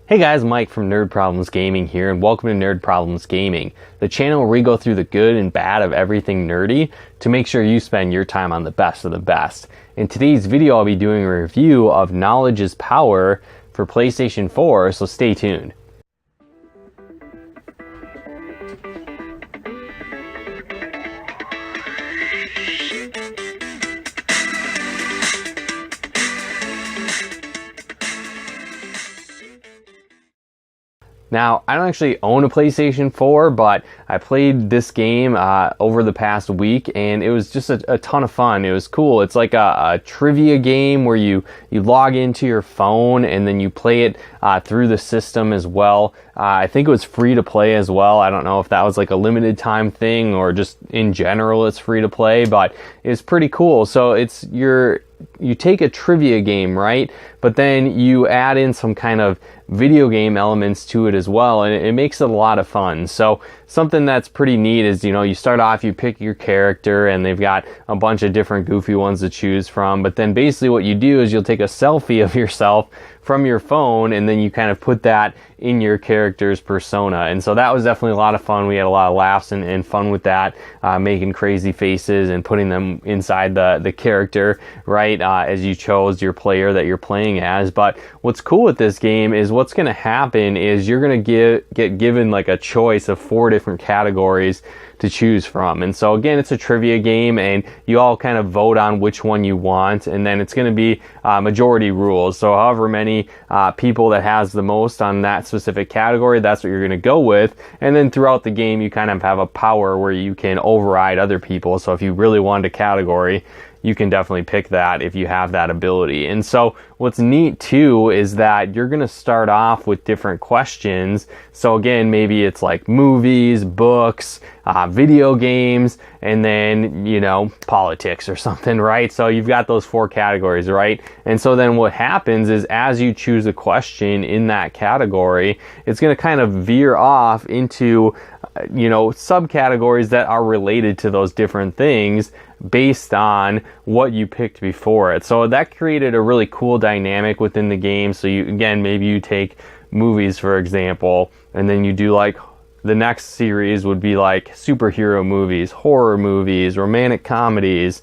Hey guys, Mike from Nerd Problems Gaming here, and welcome to Nerd Problems Gaming, the channel where we go through the good and bad of everything nerdy to make sure you spend your time on the best of the best. In today's video, I'll be doing a review of Knowledge is Power for PlayStation 4, so stay tuned. Now, I don't actually own a PlayStation 4, but I played this game over the past week, and it was just a ton of fun. It was cool. It's like a trivia game where you log into your phone, and then you play it through the system as well. I think it was free to play as well. I don't know if that was like a limited time thing or just in general it's free to play, but it's pretty cool. So you take a trivia game, right? But then you add in some kind of video game elements to it as well, and it makes it a lot of fun. So something that's pretty neat is, you start off, you pick your character, and they've got a bunch of different goofy ones to choose from. But then basically what you do is you'll take a selfie of yourself from your phone, and then you kind of put that in your character's persona. And so that was definitely a lot of fun. We had a lot of laughs and fun with that, making crazy faces and putting them inside the character, right, as you chose your player that you're playing as. But what's cool with this game is what's going to happen is you're going to get given like a choice of 4 different categories to choose from. And so again, it's a trivia game, and you all kind of vote on which one you want, and then it's going to be majority rules. So however many people that has the most on that specific category, that's what you're going to go with. And then throughout the game, you kind of have a power where you can override other people. So if you really want a category, you can definitely pick that if you have that ability. And so what's neat too is that you're going to start off with different questions. So again, maybe it's like movies, books, video games, and then, politics or something, right? So you've got those 4 categories, right? And so then what happens is as you choose a question in that category, it's going to kind of veer off into, subcategories that are related to those different things based on what you picked before it. So that created a really cool dynamic within the game. So maybe you take movies, for example, and then you do like the next series would be like superhero movies, horror movies, romantic comedies,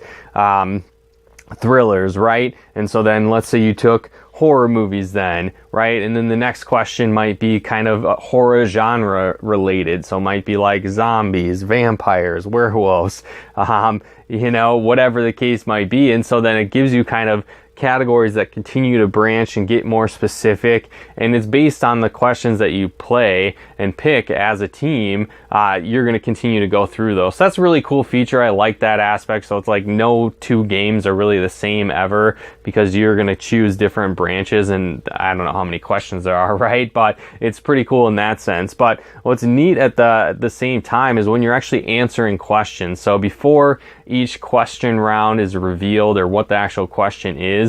thrillers, right? And so then let's say you took horror movies then, right? And then the next question might be kind of horror genre related. So it might be like zombies, vampires, werewolves, whatever the case might be. And so then it gives you kind of categories that continue to branch and get more specific, and it's based on the questions that you play and pick as a team. You're going to continue to go through those. So that's a really cool feature. I like that aspect. So it's like no 2 games are really the same ever, because you're going to choose different branches, and I don't know how many questions there are, right? But it's pretty cool in that sense. But what's neat at the same time is when you're actually answering questions. So before each question round is revealed, or what the actual question is,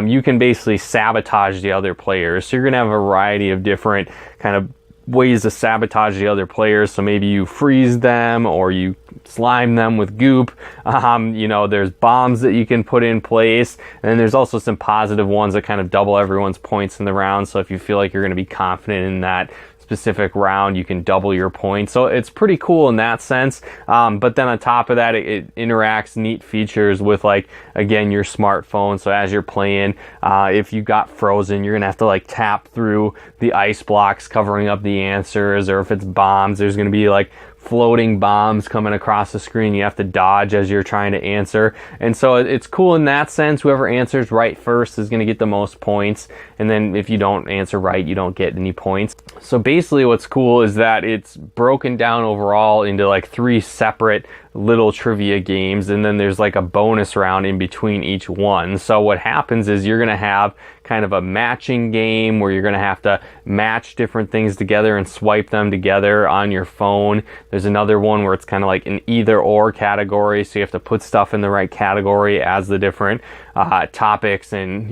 you can basically sabotage the other players. So you're going to have a variety of different kind of ways to sabotage the other players. So maybe you freeze them, or you slime them with goop. There's bombs that you can put in place, and then there's also some positive ones that kind of double everyone's points in the round. So if you feel like you're going to be confident in that specific round, you can double your points. So it's pretty cool in that sense. But then on top of that, it interacts neat features with, like, again, your smartphone. So as you're playing, if you got frozen, you're gonna have to like tap through the ice blocks covering up the answers. Or if it's bombs, there's gonna be like floating bombs coming across the screen you have to dodge as you're trying to answer. And so it's cool in that sense. Whoever answers right first is going to get the most points, and then if you don't answer right, you don't get any points. So basically what's cool is that it's broken down overall into like 3 separate little trivia games, and then there's like a bonus round in between each one. So what happens is you're going to have kind of a matching game where you're going to have to match different things together and swipe them together on your phone. There's another one where it's kind of like an either or category, so you have to put stuff in the right category as the different topics and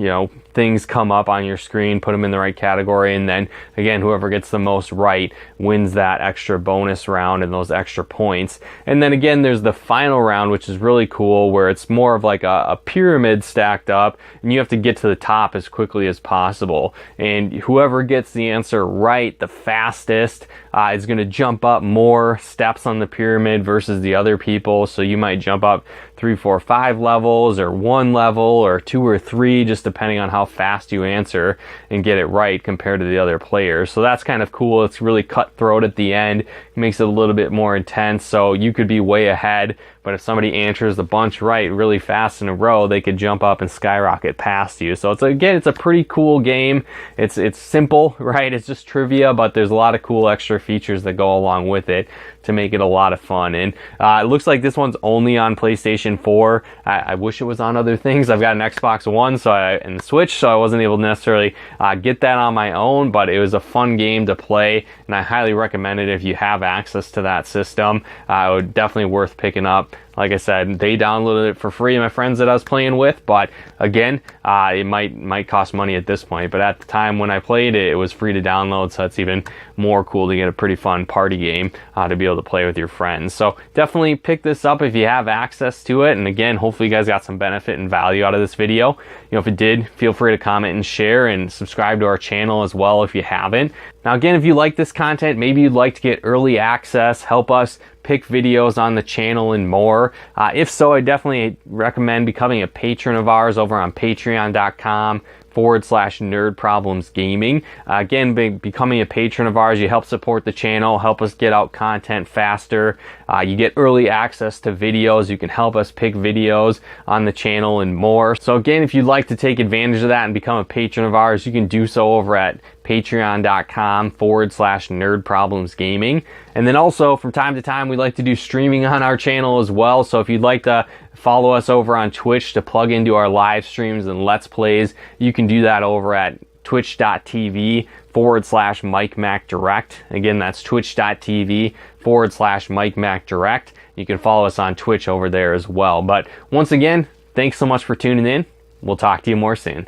things come up on your screen, put them in the right category, and then again, whoever gets the most right wins that extra bonus round and those extra points. And then again, there's the final round, which is really cool, where it's more of like a pyramid stacked up, and you have to get to the top as quickly as possible. And whoever gets the answer right the fastest is going to jump up more steps on the pyramid versus the other people. So you might jump up 3, 4, 5 levels, or 1 level, or 2 or 3, just depending on how fast you answer and get it right compared to the other players. So that's kind of cool. It's really cutthroat at the end. It makes it a little bit more intense. So you could be way ahead, but if somebody answers a bunch right really fast in a row, they could jump up and skyrocket past you. So it's a pretty cool game. It's simple, right? It's just trivia, but there's a lot of cool extra features that go along with it to make it a lot of fun. And it looks like this one's only on PlayStation 4. I wish it was on other things. I've got an Xbox One and the Switch, so I wasn't able to necessarily get that on my own, but it was a fun game to play, and I highly recommend it if you have access to that system. It would definitely worth picking up. Like I said, they downloaded it for free, my friends that I was playing with, but again, it might cost money at this point. But at the time when I played it, it was free to download, so it's even more cool to get a pretty fun party game to be able to play with your friends. So definitely pick this up if you have access to it. And again, hopefully you guys got some benefit and value out of this video. You know, if it did, feel free to comment and share, and subscribe to our channel as well if you haven't. Now again, if you like this content, maybe you'd like to get early access, help us pick videos on the channel and more. If so, I definitely recommend becoming a patron of ours over on patreon.com/nerdproblemsgaming. Again, becoming a patron of ours, you help support the channel, help us get out content faster. You get early access to videos. You can help us pick videos on the channel and more. So again, if you'd like to take advantage of that and become a patron of ours, you can do so over at patreon.com/nerdproblemsgaming. And then also from time to time, we like to do streaming on our channel as well. So if you'd like to follow us over on Twitch to plug into our live streams and Let's Plays, you can do that over at twitch.tv/MikeMacDirect. Again, that's twitch.tv/MikeMacDirect. You can follow us on Twitch over there as well. But once again, thanks so much for tuning in. We'll talk to you more soon.